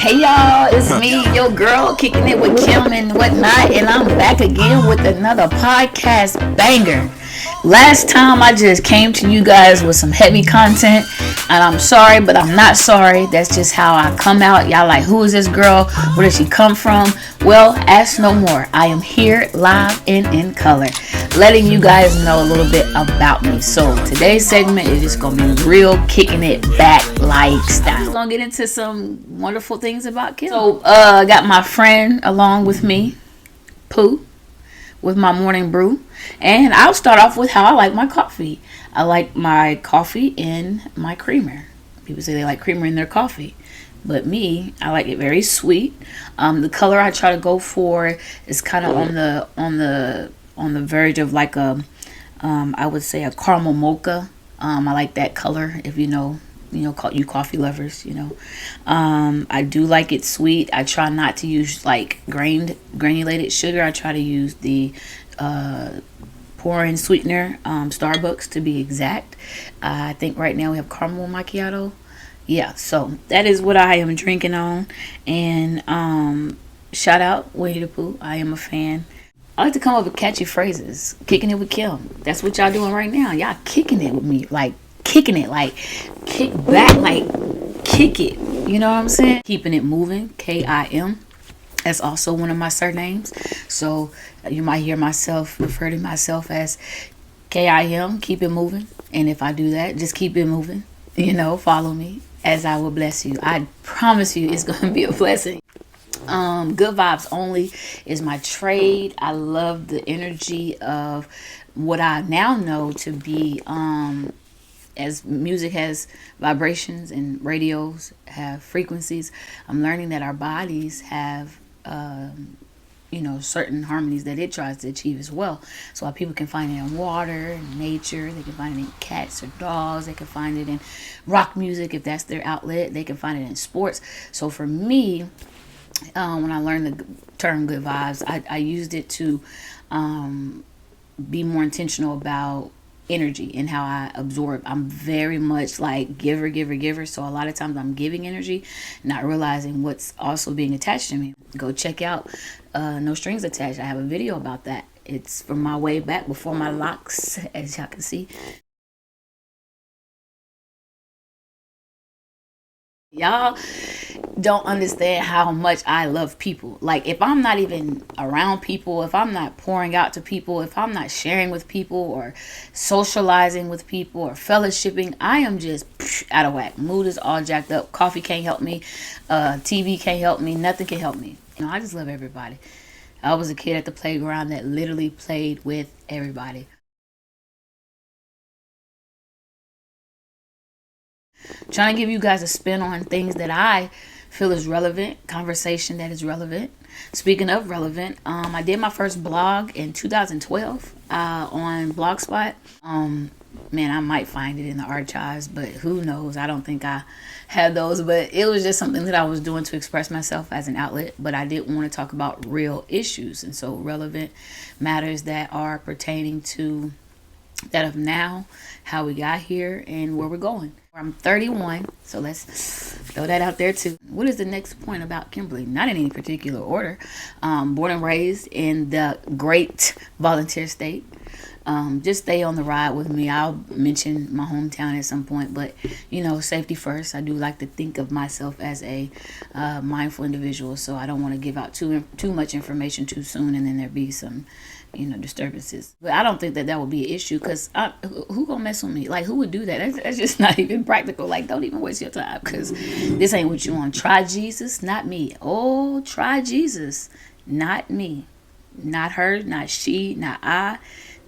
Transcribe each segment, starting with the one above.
Hey y'all, it's me, your girl, kicking it with Kim and whatnot, and I'm back again with another podcast banger. Last time I just came to you guys with some heavy content, and I'm sorry, but I'm not sorry. That's just how I come out. Y'all like, who is this girl? Where does she come from? Well, ask no more. I am here live and in color, letting you guys know a little bit about me. So today's segment is just gonna be real, kicking it back like style. We're gonna get into some wonderful things about Kim. So I got my friend along with me, Pooh, with my morning brew, and I'll start off with how I like my coffee. I like my coffee in my creamer. People say they like creamer in their coffee, but me, I like it very sweet. The color I try to go for is kind of on the verge of like a I would say a caramel mocha. I like that color. If you know, you coffee lovers, I do like it sweet. I try not to use like granulated sugar. I try to use the pour-in sweetener, Starbucks to be exact. I think right now we have caramel macchiato. Yeah, so that is what I am drinking on. And shout out Winnie the Pooh. I am a fan. I like to come up with catchy phrases. Kicking it with Kim. That's what y'all doing right now. Y'all kicking it with me. Like kicking it. Like kick back. Like kick it. You know what I'm saying? Keeping it moving. Kim. That's also one of my surnames. So you might hear myself refer to myself as Kim. Keep it moving. And if I do that, just keep it moving. Follow me as I will bless you. I promise you it's going to be a blessing. Good vibes only is my trade. I love the energy of what I now know to be as music has vibrations and radios have frequencies. I'm learning that our bodies have certain harmonies that it tries to achieve as well. So people can find it in water, in nature, they can find it in cats or dogs, they can find it in rock music if that's their outlet, they can find it in sports. So for me, when I learned the term good vibes, I used it to be more intentional about energy and how I absorb. I'm very much like giver. So a lot of times I'm giving energy, not realizing what's also being attached to me. Go check out No Strings Attached. I have a video about that. It's from my way back before my locks, as y'all can see. Y'all don't understand how much I love people. Like if I'm not even around people, if I'm not pouring out to people, if I'm not sharing with people or socializing with people or fellowshipping, I am just out of whack. Mood is all jacked up. Coffee can't help me. TV can't help me. Nothing can help me. I just love everybody. I was a kid at the playground that literally played with everybody. Trying to give you guys a spin on things that I feel is relevant, conversation that is relevant. Speaking of relevant, I did my first blog in 2012 on Blogspot. Man, I might find it in the archives, but who knows? I don't think I have those, but it was just something that I was doing to express myself as an outlet, but I did want to talk about real issues, and so relevant matters that are pertaining to that of now, how we got here, and where we're going. I'm 31, so let's throw that out there too. What is the next point about Kimberly? Not in any particular order. Born and raised in the great volunteer state. Just stay on the ride with me. I'll mention my hometown at some point, but safety first. I do like to think of myself as a mindful individual, so I don't want to give out too much information too soon, and then there be some disturbances. But I don't think that would be an issue, because who gonna mess with me? Like, who would do that? That's just not even practical. Like, don't even waste your time, because this ain't what you want. Try Jesus, not me. Oh, try Jesus, not me, not her, not she, not I,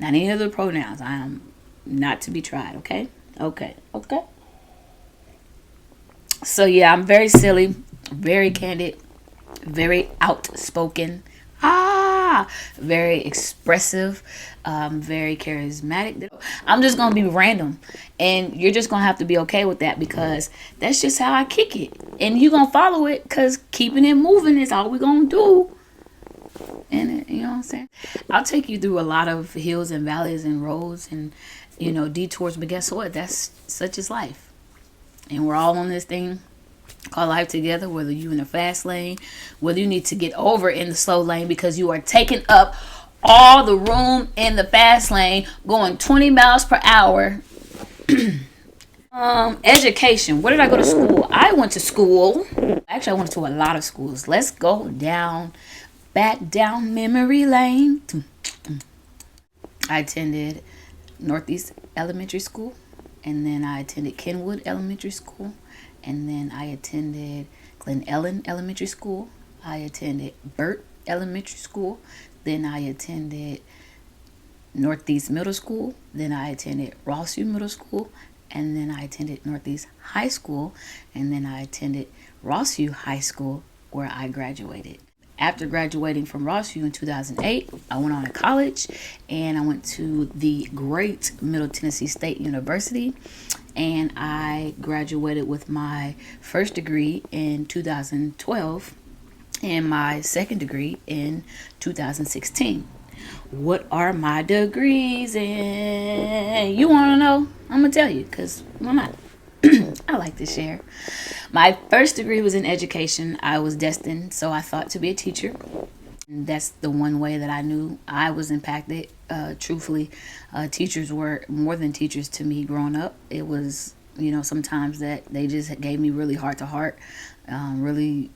not any other pronouns. I am not to be tried. Okay. So yeah, I'm very silly, very candid, very outspoken, very expressive, very charismatic. I'm just gonna be random, and you're just gonna have to be okay with that, because that's just how I kick it, and you gonna follow it, because keeping it moving is all we're gonna do. And you know what I'm saying? I'll take you through a lot of hills and valleys and roads and detours, but guess what? That's such is life, and we're all on this thing call life together, whether you in the fast lane, whether you need to get over in the slow lane because you are taking up all the room in the fast lane, going 20 miles per hour. Education. Where did I go to school? I went to school. Actually, I went to a lot of schools. Let's go back down memory lane. I attended Northeast Elementary School, and then I attended Kenwood Elementary School, and then I attended Glen Ellen Elementary School. I attended Burt Elementary School. Then I attended Northeast Middle School. Then I attended Rossview Middle School. And then I attended Northeast High School. And then I attended Rossview High School, where I graduated. After graduating from Rossview in 2008, I went on to college, and I went to the great Middle Tennessee State University, and I graduated with my first degree in 2012 and my second degree in 2016. What are my degrees in? You want to know? I'm going to tell you, because why not? I like to share. My first degree was in education. I was destined, so I thought, to be a teacher. And that's the one way that I knew I was impacted. Truthfully, teachers were more than teachers to me growing up. It was, sometimes that they just gave me really heart to heart, really,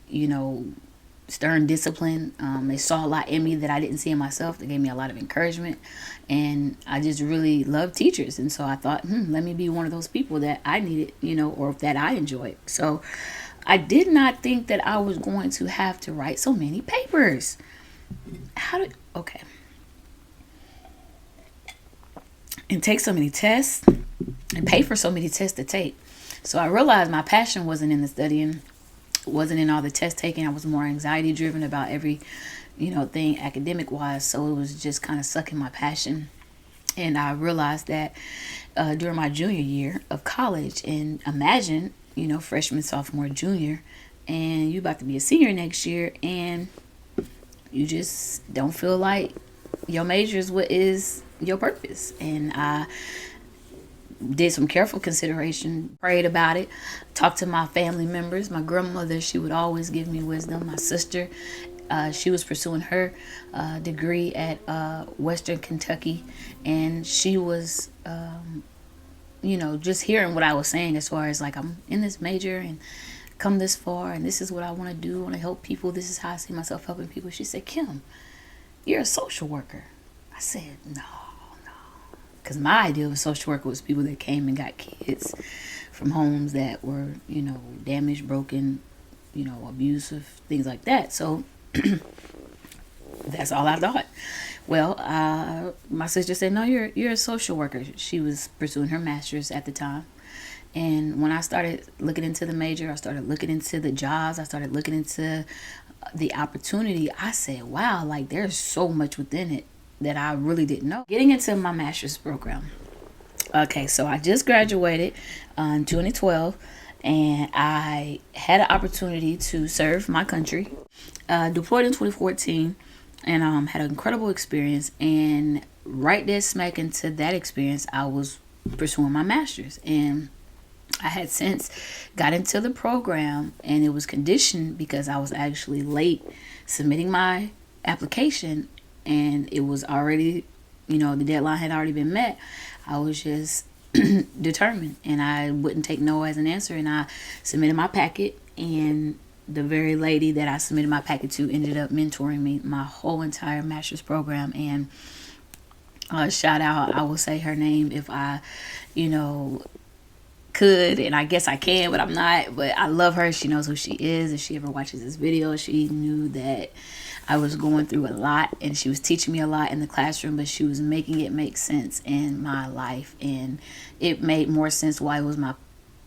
stern discipline. They saw a lot in me that I didn't see in myself. They gave me a lot of encouragement, and I just really loved teachers. And so I thought, let me be one of those people that I needed, or that I enjoyed. So I did not think that I was going to have to write so many papers. Okay. And take so many tests and pay for so many tests to take. So I realized my passion wasn't in the studying, wasn't in all the test taking. I was more anxiety driven about every thing academic wise. So it was just kind of sucking my passion. And I realized that during my junior year of college, and imagine freshman, sophomore, junior, and you about to be a senior next year, and you just don't feel like your major is what is your purpose. And I did some careful consideration, prayed about it, talked to my family members. My grandmother, she would always give me wisdom. My sister, she was pursuing her degree at Western Kentucky, and she was, just hearing what I was saying as far as like, I'm in this major and come this far, and this is what I want to do. I want to help people. This is how I see myself helping people. She said, Kim, you're a social worker. I said, no. Because my idea of a social worker was people that came and got kids from homes that were, damaged, broken, abusive, things like that. So that's all I thought. Well, my sister said, no, you're a social worker. She was pursuing her master's at the time. And when I started looking into the major, I started looking into the jobs, I started looking into the opportunity. I said, wow, like there's so much within it that I really didn't know. Getting into my master's program. Okay, so I just graduated in 2012, and I had an opportunity to serve my country. Deployed in 2014, and had an incredible experience. And right there, smack into that experience, I was pursuing my master's, and I had since got into the program, and it was conditioned because I was actually late submitting my application, and it was already, the deadline had already been met. I was just determined, and I wouldn't take no as an answer, and I submitted my packet, and the very lady that I submitted my packet to ended up mentoring me my whole entire master's program. And shout out, I will say her name if I, could, and I guess I can, but I'm not. But I love her. She knows who she is. If she ever watches this video, she knew that I was going through a lot, and she was teaching me a lot in the classroom, but she was making it make sense in my life, and it made more sense why it was my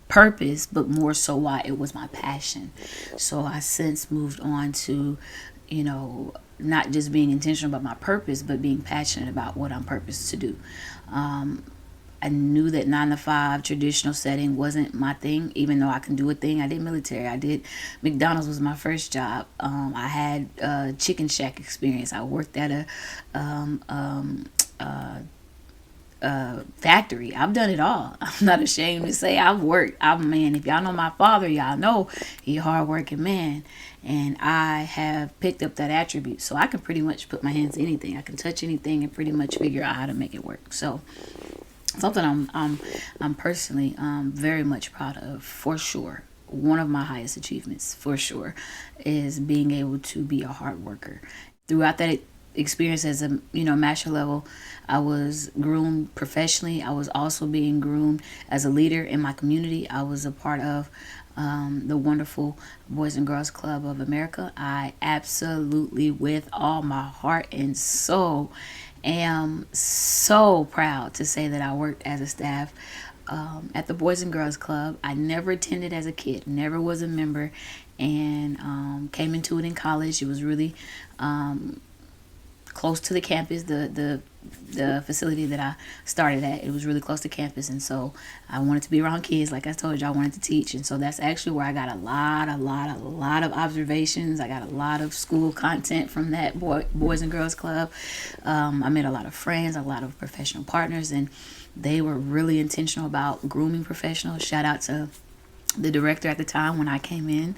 purpose, but more so why it was my passion. So I since moved on to, not just being intentional about my purpose, but being passionate about what I'm purposed to do. I knew that 9-to-5 traditional setting wasn't my thing, even though I can do a thing. I did military. I did McDonald's was my first job. I had Chicken Shack experience. I worked at a factory. I've done it all. I'm not ashamed to say I've worked. Man, if y'all know my father, y'all know he a hardworking man. And I have picked up that attribute. So I can pretty much put my hands to anything. I can touch anything and pretty much figure out how to make it work. So something I'm personally very much proud of, for sure. One of my highest achievements, for sure, is being able to be a hard worker. Throughout that experience as a master level, I was groomed professionally. I was also being groomed as a leader in my community. I was a part of the wonderful Boys and Girls Club of America. I absolutely, with all my heart and soul, am so proud to say that I worked as a staff at the Boys and Girls Club. I never attended as a kid, never was a member, and came into it in college. It was really close to the campus, the facility that I started at. It was really close to campus, and so I wanted to be around kids. Like I told you, I wanted to teach, and so that's actually where I got a lot of observations. I got a lot of school content from that Boys and Girls Club. I made a lot of friends, a lot of professional partners, and they were really intentional about grooming professionals. Shout out to the director at the time when I came in.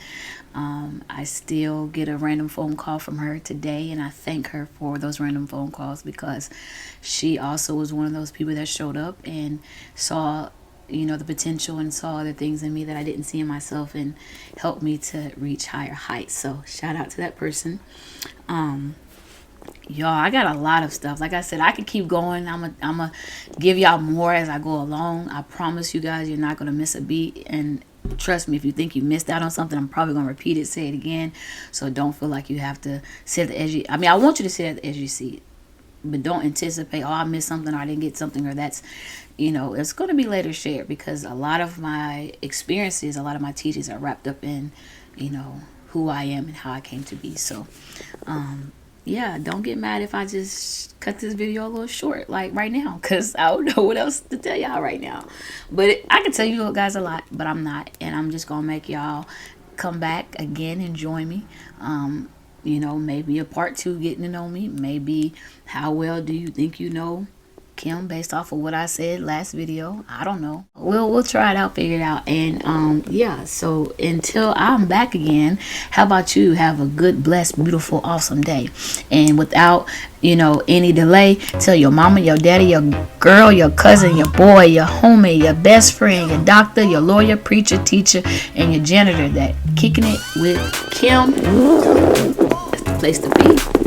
I still get a random phone call from her today, and I thank her for those random phone calls, because she also was one of those people that showed up and saw the potential and saw other things in me that I didn't see in myself, and helped me to reach higher heights. So shout out to that person. Y'all, I got a lot of stuff. Like I said, I could keep going. I'm a give y'all more as I go along. I promise you guys, you're not going to miss a beat. And trust me, if you think you missed out on something, I'm probably going to repeat it, say it again. So don't feel like you have to sit at the edge. I want you to sit at the edge of your seat, but don't anticipate, I missed something, or I didn't get something, or that's, it's going to be later shared, because a lot of my experiences, a lot of my teachings are wrapped up in, who I am and how I came to be. So, yeah, don't get mad if I just cut this video a little short, like right now, because I don't know what else to tell y'all right now. But I can tell you guys a lot, but I'm not. And I'm just going to make y'all come back again and join me. Maybe a part 2 getting to know me. Maybe how well do you think you know Kim based off of what I said last video. I don't know. We'll try it out, figure it out. And yeah, so until I'm back again, how about you have a good, blessed, beautiful, awesome day. And without any delay, tell your mama, your daddy, your girl, your cousin, your boy, your homie, your best friend, your doctor, your lawyer, preacher, teacher, and your janitor that Kicking It with Kim, that's the place to be.